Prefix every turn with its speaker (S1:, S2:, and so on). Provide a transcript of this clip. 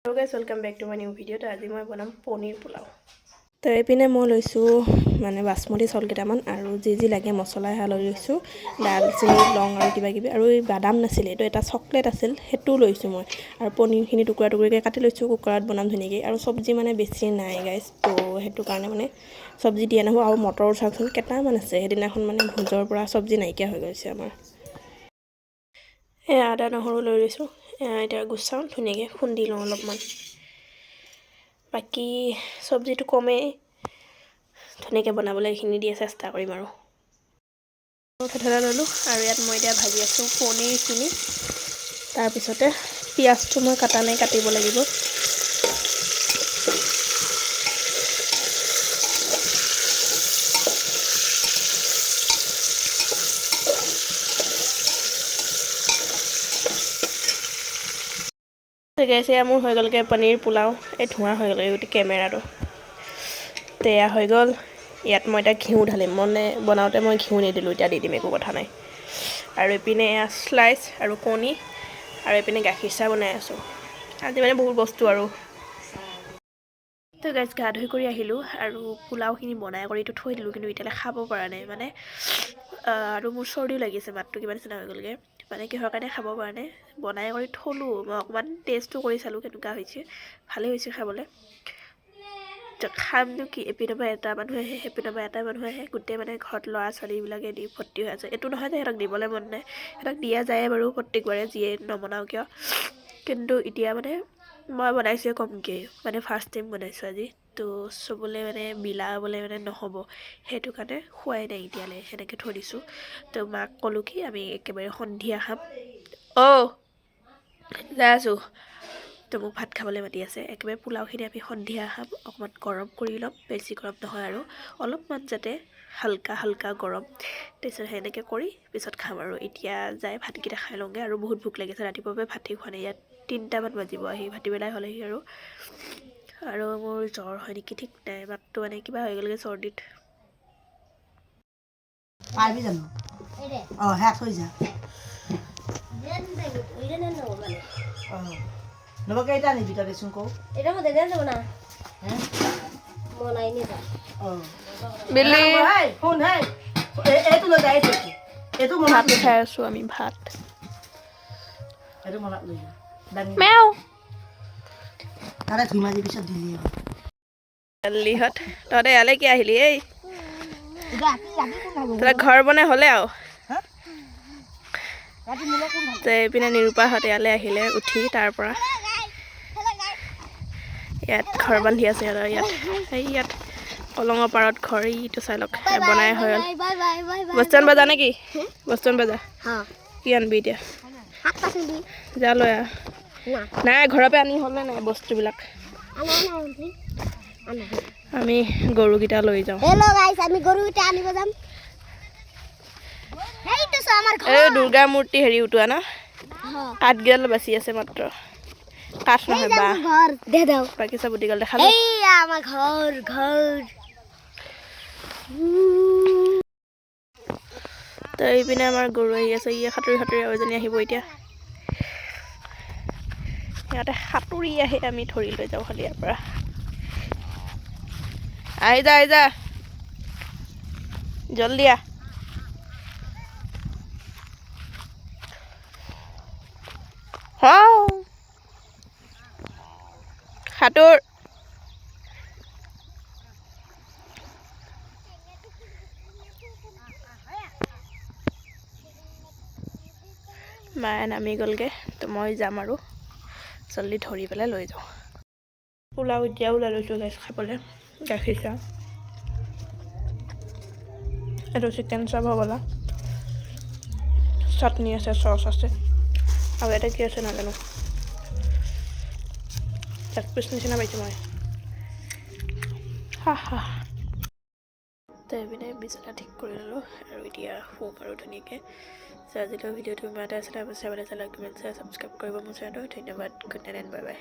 S1: Hello guys, welcome back to my new video. আজি মই বনাম পনীৰ পোলাও। তো এইপিনে মই লৈছোঁ মানে বাসমতি চাউল কেইটামান আৰু যি লাগে মছলা লৈ লৈছোঁ দালচিনি লং আৰু কিবা কিবি আৰু এই বাদাম নাছিল এইটো এটা চকলেট আছিল সেইটো লৈছোঁ মই আৰু পনীৰখিনি টুকুৰা টুকুৰিকৈ কাটি লৈছোঁ কুকাৰত বনাম ধুনীয়াকৈ আৰু চব্জি মানে বেছি নাই গাইছ তো সেইটো কাৰণে মানে চব্জি দিয়া নহ'ব আৰু মটৰ চাওকচোন কেইটামান আছে সেইদিনাখন মানে ভোজৰ পৰা চব্জি নাইকিয়া হৈ গৈছে আমাৰ আদা নহৰু লৈ লৈছোঁ এতিয়া গুচাওঁ ধুনীয়াকৈ খুন্দি লওঁ অলপমান বাকী চব্জিটো কমেই ধুনীয়াকৈ বনাবলৈ এইখিনি দিয়ে চেষ্টা কৰিম আৰু থেথেলা ল'লোঁ আৰু ইয়াত মই এতিয়া ভাজি আছোঁ পনীৰখিনি তাৰপিছতে পিঁয়াজটো মই কাটা নাই কাটিব লাগিব গাইছে মোৰ হৈ গ'লগৈ পনীৰ পোলাও এই ধোঁৱা হৈ গ'ল গোটেই কেমেৰাটো তেয়া হৈ গ'ল ইয়াত মই এতিয়া ঘিউ ঢালিম মানে বনাওঁতে মই ঘিউ নিদিলোঁ এতিয়া দি দিম একো কথা নাই আৰু এইপিনে এয়া স্লাইচ আৰু কণী আৰু এইপিনে গাখীৰ চাহ বনাই আছোঁ আজি মানে বহুত বস্তু আৰু তো গাইজ গা ধুই কৰি আহিলোঁ আৰু পোলাওখিনি বনাই কৰিতো থৈ দিলোঁ কিন্তু এতিয়ালৈ খাব পৰা নাই মানে আৰু মোৰ চৰ্দিও লাগিছে মাতটো কিবা নিচিনা হৈ গ'লগৈ মানে কিহৰ কাৰণে খাব পৰা নাই বনাই কৰি থলোঁ মই অকণমান টেষ্টটো কৰি চালোঁ কেনেকুৱা হৈছে ভালেই হৈছে খাবলৈ খামনো কি এপিনৰ পৰা এটা মানুহ আহে সেইপিনৰ পৰা এটা মানুহ আহে গোটেই মানে ঘৰত ল'ৰা ছোৱালীবিলাকে দি ভৰ্তি হৈ আছে এইটো নহয় যে সিহঁতক দিবলৈ মন নাই সিহঁতক দিয়া যায় বাৰু প্ৰত্যেকবাৰে যিয়ে নবনাওঁ কিয় কিন্তু এতিয়া মানে মই বনাইছোঁ কমকৈ মানে ফাৰ্ষ্ট টাইম বনাইছোঁ আজি তো চবলৈ মানে মিলাবলৈ মানে নহ'ব সেইটো কাৰণে খোৱাই নাই এতিয়ালৈ সেনেকৈ থৈ দিছোঁ তো মাক ক'লোঁ কি আমি একেবাৰে সন্ধিয়া খাম যাই আছোঁ তো মোক ভাত খাবলৈ মাতি আছে একেবাৰে পোলাওখিনি আমি সন্ধিয়া খাম অকণমান গৰম কৰি ল'ম বেছি গৰম নহয় আৰু অলপমান যাতে হালকা গৰম তাৰপিছত সেনেকৈ কৰি পিছত খাম আৰু এতিয়া যাই ভাতকেইটা খাই লওঁগৈ আৰু বহুত ভোক লাগিছে ৰাতিপুৱাৰ পৰা ভাতেই খোৱা নাই ইয়াত 3টামান বাজিব আহি ভাটিবেলাই হ'লেহি আৰু মোৰ জ্বৰ হয় নেকি ঠিক নাই মাতটো মানে কিবা হৈ গ'লগৈ চৰ্দিত
S2: পাৰিবি জানো অঁ শেষ হৈ যা নবা কেইটা নিবি তই দেচোন কওঁ
S3: এটা মই দেনে যাব না মনাই নি যা
S1: বিলি
S2: শুন হেই এইটো লৈ যায় এইটো
S1: ভাত খাই আছোঁ আমি ভাত
S2: এইটো মনত লৈ যা
S1: মেও
S2: তাৰে ধুমাজি পিছত দিলি
S1: দিল্লীহঁত তহঁতে ইয়ালৈ কি আহিলি এই তহঁতে ঘৰ বনাই হ'লে আৰু তো এইপিনে নিৰূপাহঁত ইয়ালৈ আহিলে উঠি তাৰ পৰা ইয়াত ঘৰ বান্ধি আছে সিহঁতৰ ইয়াত কলঙৰ পাৰত ঘৰ ইটো চাই লওক বনাই হৈ গ'ল বস্তু আনিব যা নেকি বস্তু আনিব যা কি আনিবি এতিয়া যা লৈ আহ নাই ঘৰৰ পৰা আনি হ'লে নাই বস্তুবিলাক আমি গৰুকেইটা লৈ যাওঁ
S3: আমি গৰুকেইটা আনিব যাম
S1: এই দুৰ্গা মূৰ্তি হেৰি উঠোৱা ন কাঠগেল বাচি আছে মাত্ৰ কাঠ নহয় বা বাকী চব উঠি গ'ল দেখালো
S3: আমাৰ ঘৰ
S1: তো এইপিনে আমাৰ গৰু আহি আছে সাঁতুৰি আৰু এজনী আহিব এতিয়া সিহঁতে সাঁতুৰি আহে আমি ধৰি লৈ যাওঁ খালি ইয়াৰ পৰা আহি যা জলদি আহ সাঁতোৰ মায়ে নামি গ'লগৈ তো মই যাম আৰু জল্দি ধৰি পেলাই লৈ যাওঁ পোলাও এতিয়াও ওলাই লৈছোঁ গাইছ খাবলৈ গাখীৰ চাহ এইটো চিকেন চাপ হ'বলা চাটনি আছে চচ আছে আৰু এটা কি আছে নাজানো এক পিচ নিচিনা পাইছোঁ মই তো এইপিনে বিচনা ঠিক কৰি ল'লোঁ আৰু এতিয়া শুম আৰু ধুনীয়াকৈ আজিলৈ ভিডিঅ'টো ইমানতে আছিলে চাবলৈ লাইক কমেণ্ট শ্বেয়াৰ ছাবস্ক্ৰাইব কৰিব মোৰ চেনেলটো ধন্যবাদ good night and bye bye